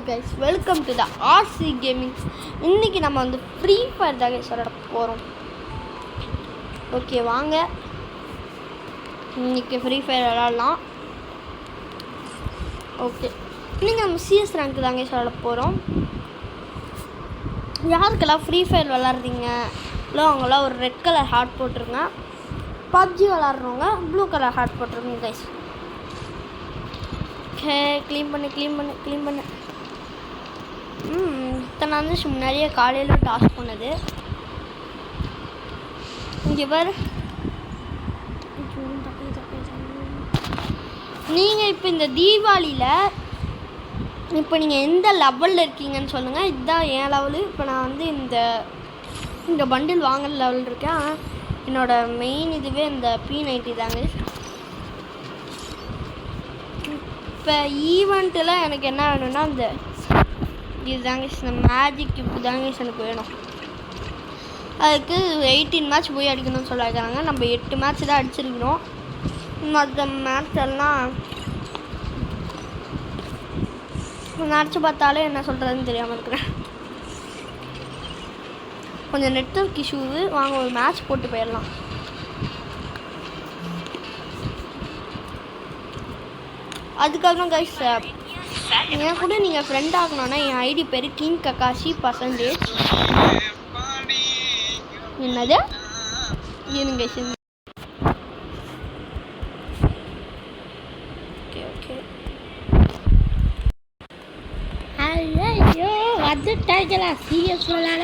guys, welcome to the RC Gaming. இன்னைக்கு நம்ம வந்து ஃப்ரீ ஃபயர் தான் guys விளையாட போகிறோம். ஓகே வாங்க இன்னைக்கு ஃப்ரீ ஃபயர் விளையாடலாம். ஓகே இன்னைக்கு நம்ம சிஎஸ் ரேங்க் தான் guys விளையாட போகிறோம். யாருக்கெல்லாம் ஃப்ரீ ஃபயர் விளாட்றீங்க இல்லை அவங்களாம் ஒரு ரெட் கலர் ஹார்ட் போட்டுருங்க. பப்ஜி விளாட்றவங்க ப்ளூ கலர் ஹார்ட் போட்டுருங்க guys. ஓகே க்ளீன் பண்ணு இத்தனை நாள் முன்னாடியே காலையில் டாஸ்க் பண்ணது. இங்கே பாரு, நீங்கள் இப்போ இந்த தீபாவளியில் இப்போ நீங்கள் எந்த லெவலில் இருக்கீங்கன்னு சொல்லுங்கள். இதுதான் என் லெவலு. இப்போ நான் வந்து இந்த பண்டில் வாங்குற லெவல் இருக்கேன். என்னோடய மெயின் இதுவே இந்த P90 தாங்க. இப்போ ஈவெண்ட்டில் எனக்கு என்ன வேணும்னா இதுதாங்க இந்த மேஜிக் இப்போ தாங்க எனக்கு வேணும். அதுக்கு 18 மேட்ச் போய் அடிக்கணும்னு சொல்லியிருக்காங்க. நம்ம 8 மேட்ச் தான் அடிச்சிருக்கிறோம். மற்ற மேட்ச் எல்லாம் நினச்சி பார்த்தாலே என்ன சொல்கிறதுன்னு தெரியாமல் இருக்கிறேன். கொஞ்சம் நெட்வொர்க் இஷ்யூவு. வாங்க ஒரு மேட்ச் போட்டு போயிடலாம். அதுக்காக கைஸ் என் கூட நீங்கள் ஃப்ரெண்ட் ஆகணும்னா என் ஐடி பேர் கிங் ககாஷி %. என்னது இருங்க ஓகே ஓகே ஐயோ வந்துட்டாங்களா சீரியஸ் விளாட.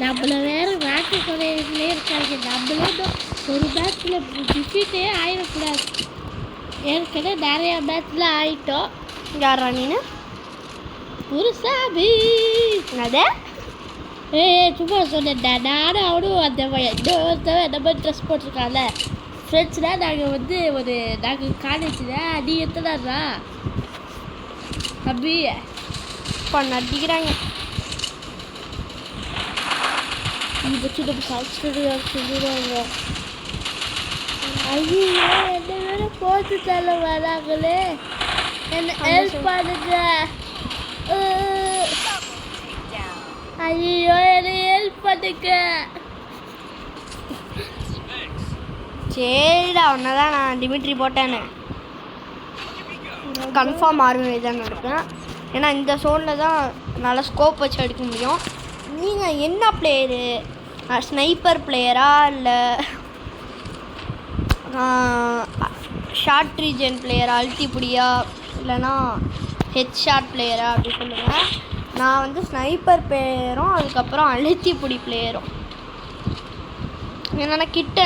நம்மள வேறு வாக்கு குறையிலே இருக்காங்க. நம்மளும் ஒரு மேட்ச்சில் டிஃபீட்டே ஆயிடக்கூடாது. ஏற்கனவே நிறைய மேட்ச்சில் ஆகிட்டோம். யாரா நீனு புருசாபி அதே சும்மா சொன்னேன்டா. நானும் அவனும் அந்த இன்னொருத்தவன் இந்த மாதிரி ட்ரெஸ் போட்டிருக்கான்ல ஃப்ரெண்ட்ஸ்னா நாங்கள் காலேஜில். நீ எத்தனாரா அபி இப்போ நடிக்கிறாங்க. இது நம்ம சாப்பிடுவாங்க. ஐயோ என்ன வேற போட்டு தள்ள வராங்களே. என்ன ஹெல்ப் பண்ணுங்க. ஐயோ என்ன ஹெல்ப் பண்ணுங்க. சரிடா ஒன்னதான் நான் டிமிட்ரி போட்டேன்னு கன்ஃபார்ம் ஆர்மி தான் நடக்கும். ஏன்னா இந்த ஷோனில் தான் நல்லா ஸ்கோப் வச்சு அடிக்க முடியும். நீங்கள் என்ன பிளேயரு, ஸ்னைப்பர் பிளேயரா இல்லை ஷார்ட் ரீஜன் பிளேயரா, அல்டிபுடியா இல்லைனா ஹெட் ஷாட் பிளேயரா அப்படி சொல்லுங்கள். நான் வந்து ஸ்னைப்பர் பிளேயரும் அதுக்கப்புறம் அழுத்திப்புடி பிளேயரும். என்னென்னா கிட்ட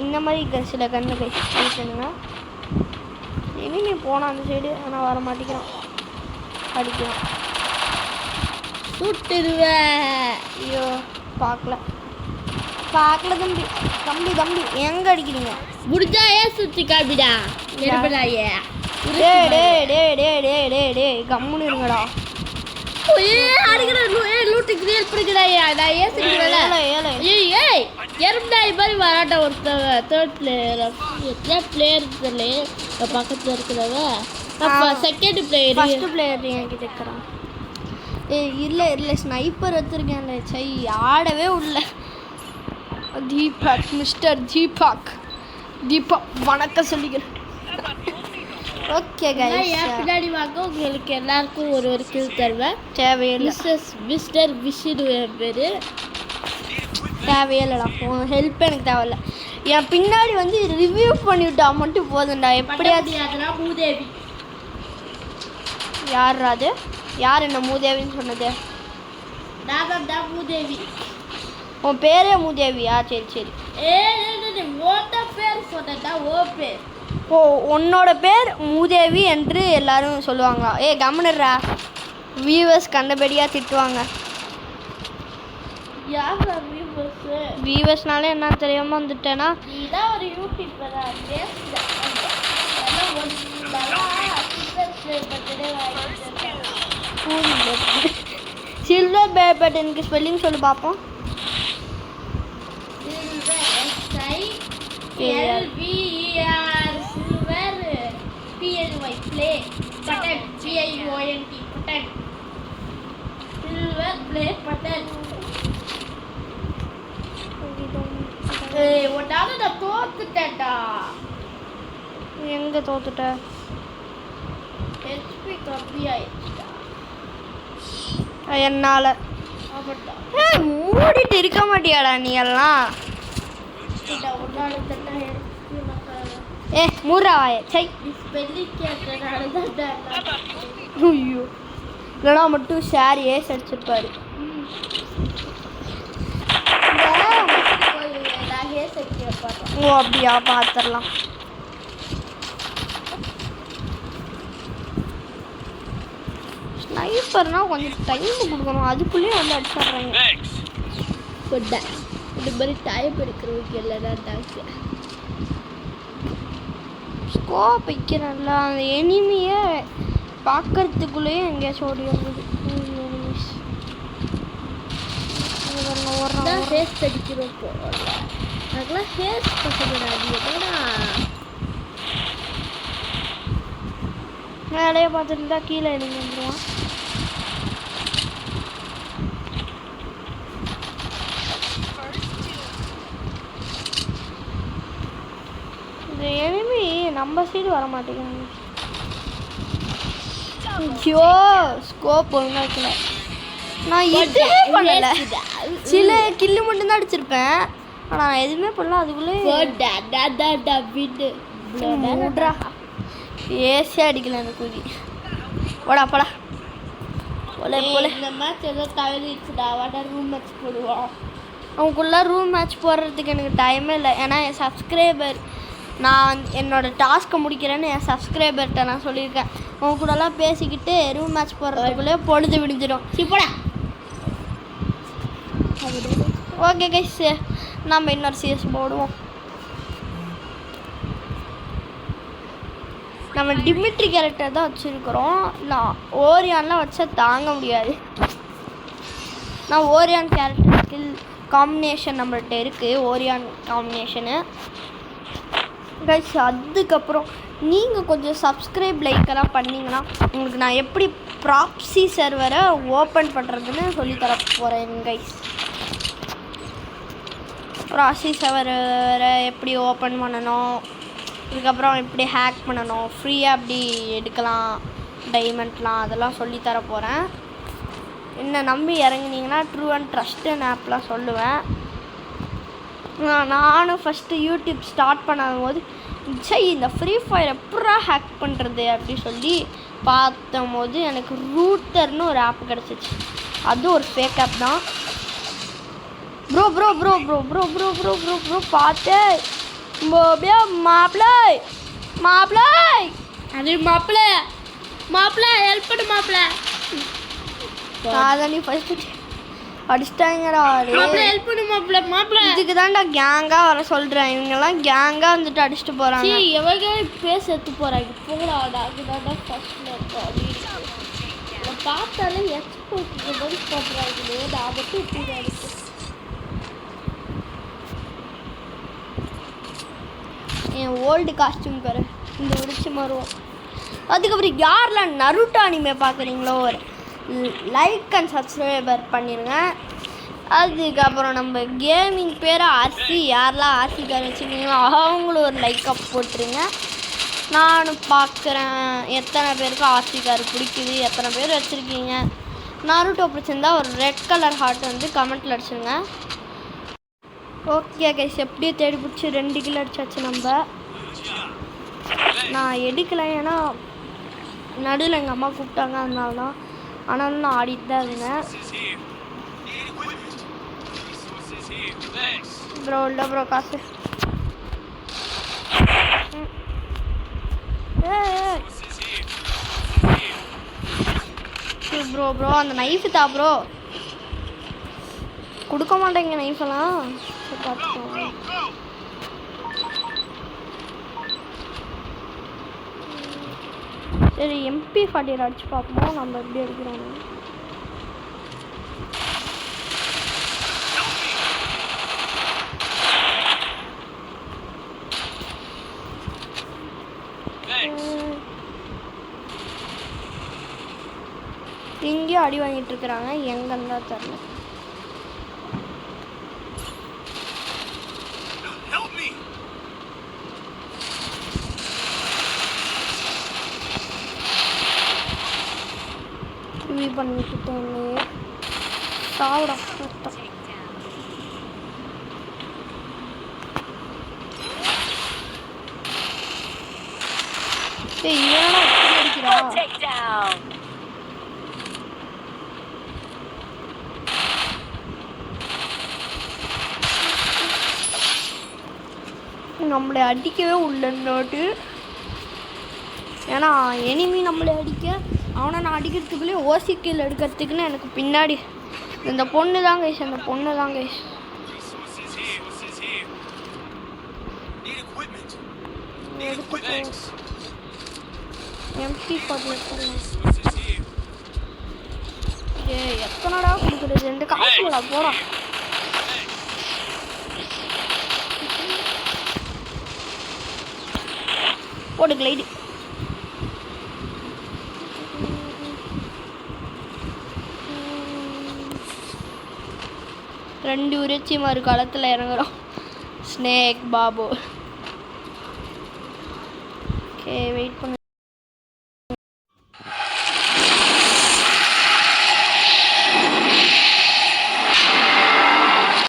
இந்த மாதிரி சில கன்று யூஸ் பண்ணுங்க. இனி போனால் அந்த சைடு ஆனால் வர மாட்டேங்கிறான். அடிக்கிறான் சுட்டுடுவேன். ஐயோ பார்க்கல தம்பி எங்கே அடிக்கிறீங்க? முடிஞ்சா சுற்றி காமிடா. டே கம்முன்னு இருங்கடா. லூட்டு கிரியேட் பண்ணிக்கிறாயா. நான் எறும்பாய் மாதிரி வராட்ட ஒருத்தவங்க தேர்ட் பிளேயர் பக்கத்தில் இருக்கிறவ. அப்போ செகண்ட் பிளேயர் ஃபஸ்ட்டு பிளேயர் என்கிட்ட இருக்கிறான். இல்லை ஸ்னைப்பர் வச்சுருக்கேன். சை ஆடவே உள்ள தீபக் மிஸ்டர் தீபக் வணக்கம் சொல்லிக்கிறேன். ஓகே கைஸ் பின்னாடி வாங்க. உங்களுக்கு எல்லாருக்கும் ஒரு கில் தருவேன். தேவையில்லை மிஸ்டர் விஷு என் பேர். தேவையில்லடா உன் ஹெல்ப் எனக்கு தேவையில்லை. என் பின்னாடி வந்து ரிவ்யூ பண்ணிவிட்டா மட்டும் போதும்டா. எப்படியாவது அதெல்லாம் மூதேவி. யார் அது? யார் என்ன மூதேவின்னு சொன்னது? நான் மூதேவி. உன் பேரே மூதேவியா? சரி பேர் சொன்னா ஓ பேர். ஓ உன்னோட பேர் மூதேவி என்று எல்லாரும் சொல்லுவாங்களா? கம்முனுறா. வியூவர்ஸ் கண்டபடியாக திட்டுவாங்க. வியூவர்ஸ்னாலே என்ன தெரியாமல் வந்துட்டேன்னா நீதான் ஒரு யூடியூபரா. சில்வர் பே பட்டனுக்கு ஸ்பெல்லிங் சொல்லி பார்ப்போம். LVER silver PLY play button PIONT button silver play button. ஏய் ஒன்னால நான் தோத்துட்டேன்டா. எங்க தோத்துட்ட? HP கம்மி ஆயிடுச்சுடா. என்னால. ஆமாடா. மூடிட்டு இருக்க மாட்டியாடா நீ எல்லாம்? ஒன்னால தட்டா மூடுறா வாய. சை. ஸ்பெல்லிங் கேட்டனால தான். ஐயோ இல்லைனா மட்டும் ஷேர் ஏஸ் அடிச்சிருப்பாரு. நான் ஹேஸ் அடிக்கிறேன் பாருங்க. ஓ அப்படியா, பார்த்துடலாம். ஸ்னைப்பர்னா கொஞ்சம் டைம் கொடுக்கணும், அதுக்குள்ளேயே வந்து அடிச்சிடுறாங்க. இந்த மாதிரி டைம் எடுக்கிறவங்க இல்லைன்னா ஸ்கோப் வைக்கிறேன்ல, அந்த எனிமியை பார்க்கறதுக்குள்ளேயே எங்கேயாச்சும் ஓடி வருது. ஹேஸ் அடிக்கிறோம் போல. அதுக்கெல்லாம் ஹேஸ் பசங்க என்னடா மேலேயே பார்த்துட்டு கீழே இறங்கி வந்துடுவான். இந்த எனிமி நம்ம சைடு வர மாட்டேங்கிறாங்க. ஐயோ ஸ்கோப் ஒழுங்கா இருக்கல. நான் எதுவுமே பண்ணல, சில கில்லு மட்டும்தான் அடிச்சிருப்பேன். ஆனால் நான் எதுவுமே பண்ணல. அதுக்குள்ளே ஏசியாக அடிக்கல எனக்கு கூதி. போடா போடா போல போல. இந்த மேட்ச் ஏதோ தவிர்த்துடா. வாடா ரூம் மேட்ச் போடுவோம். அவங்களுக்குள்ள ரூம் மேட்ச் போடுறதுக்கு எனக்கு டைமே இல்லை. ஏன்னா என் சப்ஸ்கிரைபர், நான் என்னோட டாஸ்க்கை முடிக்கிறேன்னு என் சப்ஸ்கிரைபர்கிட்ட நான் சொல்லியிருக்கேன். அவங்க கூடலாம் பேசிக்கிட்டு ரூம் மேட்ச் போடுறதுக்குள்ளே பொழுது விடிஞ்சிடும். போடா. ஓகே கைஸ், நம்ம இன்னொரு சிஎஸ் போடுவோம். நம்ம டிமிட்ரி கேரக்டர் தான் வச்சுருக்கிறோம். நான் ஓரியான்லாம் வச்சா தாங்க முடியாது. நான் ஓரியான் கேரக்டர் ஸ்கில் காம்பினேஷன் நம்மள்கிட்ட இருக்குது, ஓரியான் காம்பினேஷனு கைஸ். அதுக்கப்புறம் நீங்கள் கொஞ்சம் சப்ஸ்கிரைப் லைக்கெல்லாம் பண்ணிங்கன்னா உங்களுக்கு நான் எப்படி ப்ராக்ஸி சர்வரை ஓப்பன் பண்ணுறதுன்னு சொல்லித்தர போகிறேன் கைஸ். ப்ராக்ஸி சர்வரை எப்படி ஓப்பன் பண்ணணும், இதுக்கப்புறம் எப்படி ஹேக் பண்ணணும், ஃப்ரீயாக எப்படி எடுக்கலாம் டைமண்ட்லாம், அதெல்லாம் சொல்லித்தர போகிறேன். என்னை நம்பி இறங்குனீங்கன்னா ட்ரூ அண்ட் ட்ரஸ்டன் ஆப்லாம் சொல்லுவேன். நானும் ஃபஸ்ட்டு யூடியூப் ஸ்டார்ட் பண்ணும்போது சரி இந்த ஃப்ரீ ஃபயர் எப்படா ஹேக் பண்ணுறது அப்படி சொல்லி பார்த்தம்போது எனக்கு ரூட்டர்னு ஒரு ஆப் கிடச்சிச்சு. அது ஒரு ஃபேக் ஆப் தான். Bro bro bro bro bro bro bro bro bro பார்த்து மாப்பிள்ளை மாப்பிள்ளை அது மாப்பிள்ளை மாப்பிள்ளை ஹெல்ப் பண்ணு மாப்பிள்ளை. அதான் நீ ஃபஸ்ட்டு அடிச்சிட்டாங்கடா. ஹெல்ப் பண்ணு மாப்பிள்ளை மாப்பிள்ளை. இதுக்கு தான்டா கேங்காக வர சொல்கிறேன். இவங்கெல்லாம் கேங்காக வந்துட்டு அடிச்சுட்டு போகிறாங்க. எவங்க பேச எடுத்து போகிறாங்க போகலாடா. அதுதான் ஃபஸ்ட்டில் இருக்கும். பார்த்தாலே எக்ஸ்போர்ட் மாதிரி போடுறாங்களே, நான் மட்டும் இப்படி தான் இருக்குது. என் ஓல்டு காஸ்டியூம் பாரு, இந்த விரிச்சு மாறுவோம். அதுக்கப்புறம் யாரெல்லாம் நருட்டோ அனிமே பார்க்குறீங்களோ ஒரு லைக் அண்ட் சப்ஸ்கிரைபர் பண்ணிடுங்க. அதுக்கப்புறம் நம்ம கேமிங் பேரை ஆர்சி, யாரெல்லாம் ஆர்சிக்கார வச்சுருக்கீங்களோ அவங்களும் ஒரு லைக்கப் போட்டுருங்க. நானும் பார்க்குறேன் எத்தனை பேருக்கு ஆர்சிக்கார் பிடிக்குது, எத்தனை பேர் வச்சுருக்கீங்க. நருட்டோ பிடிச்சிருந்தா ஒரு ரெட் கலர் ஹார்ட் வந்து கமெண்ட்டில் அடிச்சுருங்க. ஓகே கைஸ், எப்படியோ தேடி பிடிச்சி 2 கிலோ அடிச்சாச்சு நம்ம. நான் எடுக்கலை ஏன்னா நடுவில் எங்கள் அம்மா கூப்பிட்டாங்க, அதனால தான். ஆனாலும் நான் ஆடிட்டு தான் இருந்தேன். ப்ரோ இல்லை ப்ரோ காசு. ப்ரோ ப்ரோ அந்த நைஃபு தா ப்ரோ. கொடுக்க மாட்டேங்க நைஃபெல்லாம். பார்த்துக்கோங்க. சரி MP40 அடிச்சு பார்ப்போம் நம்ம எப்படி அடிக்கிறோம். அடி வாங்கிட்டு இருக்கிறாங்க, எங்கன்னு தான் தெரியல. இது பண்ணிக்கிட்டேனே சாப்பிட இவனா அடிக்கிறா. நம்மளை அடிக்கவே உள்ளன்னாட்டு, ஏன்னா எனிமி நம்மளை அடிக்க அவனை நான் அடிக்கிறதுக்குள்ளேயே ஓசிக்கில் எடுக்கிறதுக்குன்னு எனக்கு பின்னாடி இந்த பொண்ணு தான் கைஸ், அந்த பொண்ணு தான் கைஸ். எத்தனடா கொடுக்குறது, 2 காசுங்களா போடா. போடு கிளைடு. ரெண்டு உரிச்சி மறு காலத்தில் இறங்குறோம். ஸ்னேக் பாபு. ஓகே வெயிட் பண்ணு.